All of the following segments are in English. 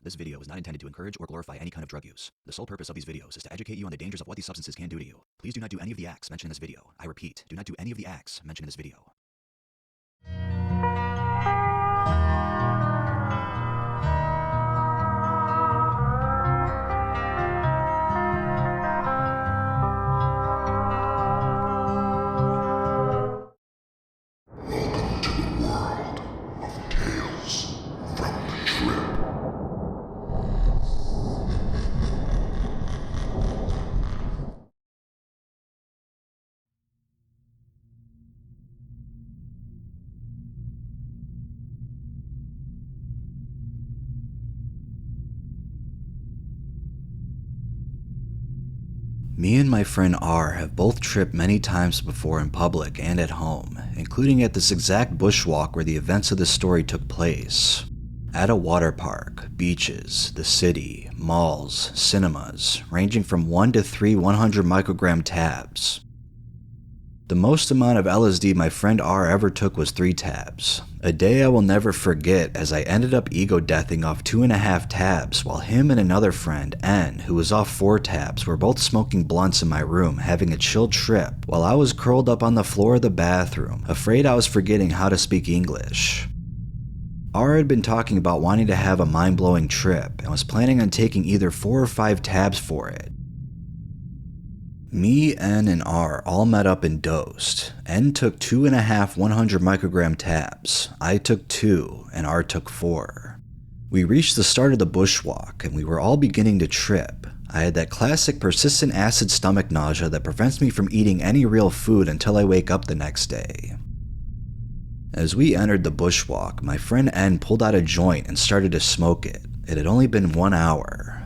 This video is not intended to encourage or glorify any kind of drug use. The sole purpose of these videos is to educate you on the dangers of what these substances can do to you. Please do not do any of the acts mentioned in this video. I repeat, do not do any of the acts mentioned in this video. Welcome to the world of Tales from the Trip. Me and my friend R have both tripped many times before in public and at home, including at this exact bushwalk where the events of this story took place. At a water park, beaches, the city, malls, cinemas, ranging from 1 to 3 100 microgram tabs. The most amount of LSD my friend R ever took was 3 tabs. A day I will never forget as I ended up ego-deathing off 2.5 tabs while him and another friend, N, who was off 4 tabs, were both smoking blunts in my room having a chill trip while I was curled up on the floor of the bathroom, afraid I was forgetting how to speak English. R had been talking about wanting to have a mind-blowing trip and was planning on taking either 4 or 5 tabs for it. Me, N, and R all met up and dosed. N took 2.5 100 microgram tabs, I took 2, and R took 4. We reached the start of the bushwalk, and we were all beginning to trip. I had that classic persistent acid stomach nausea that prevents me from eating any real food until I wake up the next day. As we entered the bushwalk, my friend N pulled out a joint and started to smoke it. It had only been 1 hour.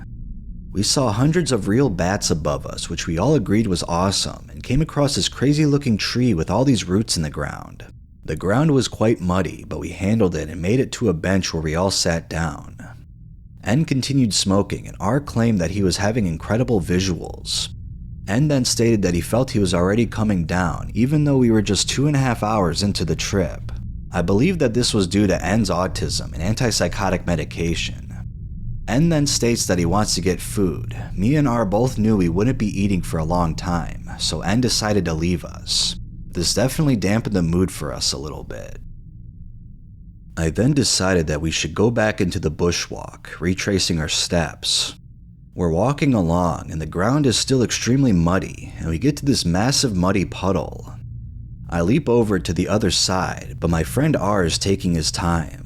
We saw hundreds of real bats above us, which we all agreed was awesome, and came across this crazy looking tree with all these roots in the ground. The ground was quite muddy, but we handled it and made it to a bench where we all sat down. N continued smoking, and R claimed that he was having incredible visuals. N then stated that he felt he was already coming down, even though we were just 2.5 hours into the trip. I believe that this was due to N's autism and antipsychotic medication. N then states that he wants to get food. Me and R both knew we wouldn't be eating for a long time, so N decided to leave us. This definitely dampened the mood for us a little bit. I then decided that we should go back into the bushwalk, retracing our steps. We're walking along and the ground is still extremely muddy, and we get to this massive muddy puddle. I leap over to the other side, but my friend R is taking his time.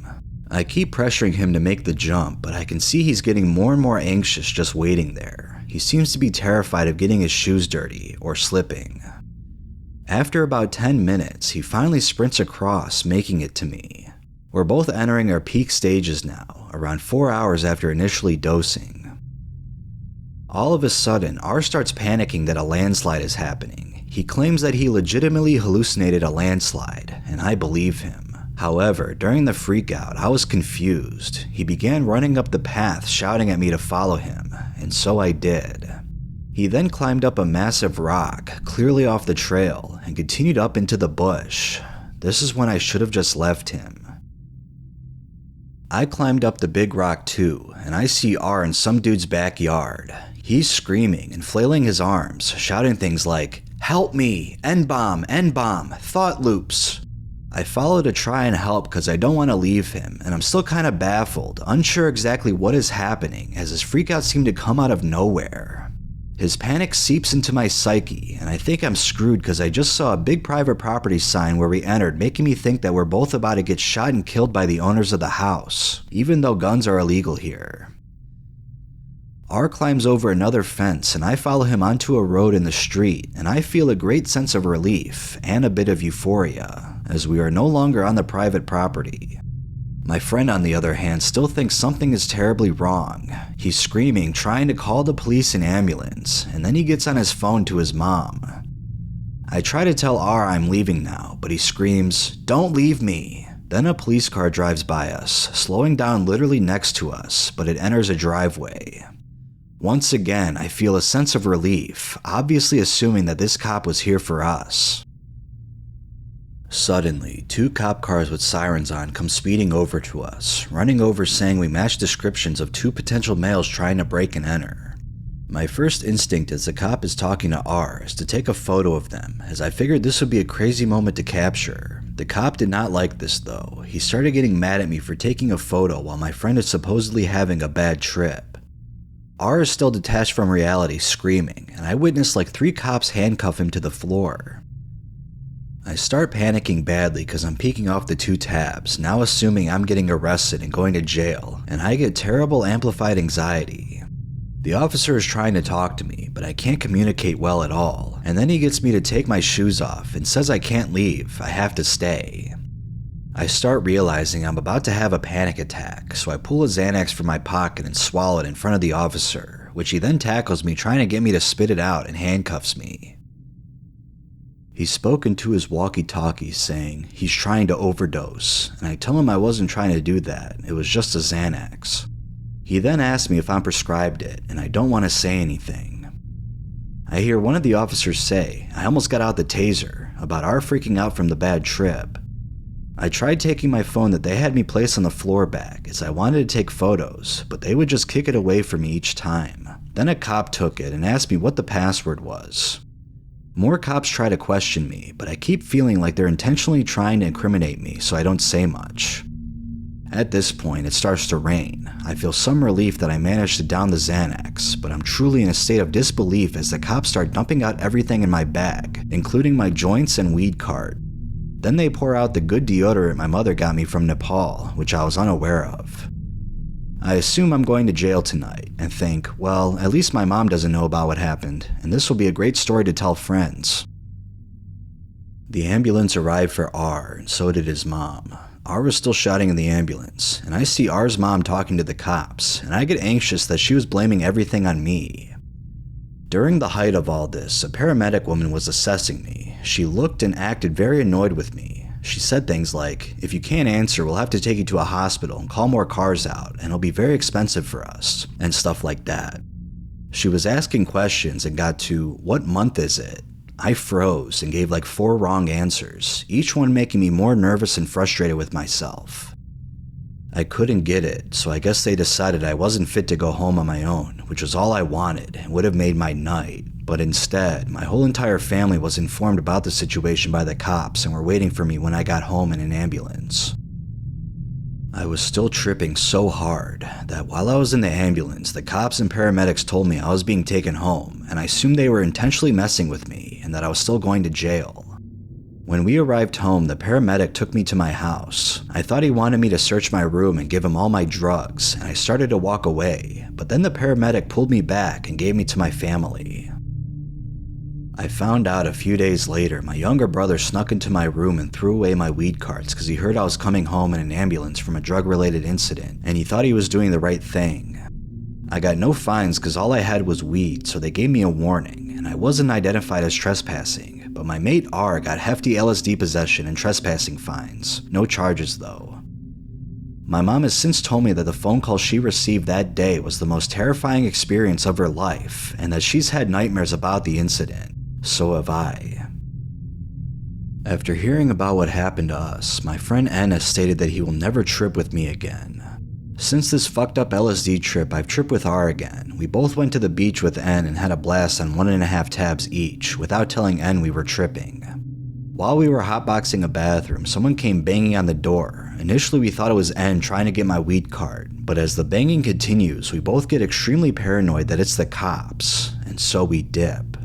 I keep pressuring him to make the jump, but I can see he's getting more and more anxious just waiting there. He seems to be terrified of getting his shoes dirty or slipping. After about 10 minutes, he finally sprints across, making it to me. We're both entering our peak stages now, around 4 hours after initially dosing. All of a sudden, R starts panicking that a landslide is happening. He claims that he legitimately hallucinated a landslide, and I believe him. However, during the freakout, I was confused. He began running up the path, shouting at me to follow him, and so I did. He then climbed up a massive rock, clearly off the trail, and continued up into the bush. This is when I should have just left him. I climbed up the big rock too, and I see R in some dude's backyard. He's screaming and flailing his arms, shouting things like, "Help me! N-bomb! N-bomb! Thought loops!" I follow to try and help because I don't want to leave him, and I'm still kind of baffled, unsure exactly what is happening as his freakouts seem to come out of nowhere. His panic seeps into my psyche, and I think I'm screwed because I just saw a big private property sign where we entered, making me think that we're both about to get shot and killed by the owners of the house, even though guns are illegal here. R climbs over another fence and I follow him onto a road in the street, and I feel a great sense of relief and a bit of euphoria as we are no longer on the private property. My friend, on the other hand, still thinks something is terribly wrong. He's screaming, trying to call the police and ambulance, and then he gets on his phone to his mom. I try to tell R I'm leaving now, but he screams, "Don't leave me." Then a police car drives by us, slowing down literally next to us, but it enters a driveway. Once again, I feel a sense of relief, obviously assuming that this cop was here for us. Suddenly, 2 cop cars with sirens on come speeding over to us, running over saying we match descriptions of 2 potential males trying to break and enter. My first instinct as the cop is talking to R is to take a photo of them, as I figured this would be a crazy moment to capture. The cop did not like this though. He started getting mad at me for taking a photo while my friend is supposedly having a bad trip. R is still detached from reality, screaming, and I witnessed like 3 cops handcuff him to the floor. I start panicking badly because I'm peeking off the 2 tabs, now assuming I'm getting arrested and going to jail, and I get terrible amplified anxiety. The officer is trying to talk to me, but I can't communicate well at all, and then he gets me to take my shoes off and says I can't leave, I have to stay. I start realizing I'm about to have a panic attack, so I pull a Xanax from my pocket and swallow it in front of the officer, which he then tackles me trying to get me to spit it out and handcuffs me. He's spoken to his walkie-talkie saying he's trying to overdose, and I tell him I wasn't trying to do that, it was just a Xanax. He then asks me if I'm prescribed it, and I don't want to say anything. I hear one of the officers say I almost got out the taser, about our freaking out from the bad trip. I tried taking my phone that they had me place on the floor back as I wanted to take photos, but they would just kick it away from me each time. Then a cop took it and asked me what the password was. More cops try to question me, but I keep feeling like they're intentionally trying to incriminate me so I don't say much. At this point, it starts to rain. I feel some relief that I managed to down the Xanax, but I'm truly in a state of disbelief as the cops start dumping out everything in my bag, including my joints and weed cart. Then they pour out the good deodorant my mother got me from Nepal, which I was unaware of. I assume I'm going to jail tonight, and think, well, at least my mom doesn't know about what happened, and this will be a great story to tell friends. The ambulance arrived for R, and so did his mom. R was still shouting in the ambulance, and I see R's mom talking to the cops, and I get anxious that she was blaming everything on me. During the height of all this, a paramedic woman was assessing me. She looked and acted very annoyed with me. She said things like, if you can't answer, we'll have to take you to a hospital and call more cars out, and it'll be very expensive for us, and stuff like that. She was asking questions and got to, what month is it? I froze and gave like 4 wrong answers, each one making me more nervous and frustrated with myself. I couldn't get it, so I guess they decided I wasn't fit to go home on my own, which was all I wanted and would have made my night. But instead, my whole entire family was informed about the situation by the cops and were waiting for me when I got home in an ambulance. I was still tripping so hard that while I was in the ambulance, the cops and paramedics told me I was being taken home, and I assumed they were intentionally messing with me and that I was still going to jail. When we arrived home, the paramedic took me to my house. I thought he wanted me to search my room and give him all my drugs, and I started to walk away, but then the paramedic pulled me back and gave me to my family. I found out a few days later my younger brother snuck into my room and threw away my weed carts because he heard I was coming home in an ambulance from a drug-related incident, and he thought he was doing the right thing. I got no fines because all I had was weed, so they gave me a warning, and I wasn't identified as trespassing, but my mate R got hefty LSD possession and trespassing fines. No charges though. My mom has since told me that the phone call she received that day was the most terrifying experience of her life, and that she's had nightmares about the incident. So have I. After hearing about what happened to us, my friend N has stated that he will never trip with me again. Since this fucked up LSD trip, I've tripped with R again. We both went to the beach with N and had a blast on 1.5 tabs each, without telling N we were tripping. While we were hotboxing a bathroom, someone came banging on the door. Initially we thought it was N trying to get my weed cart, but as the banging continues, we both get extremely paranoid that it's the cops, and so we dip.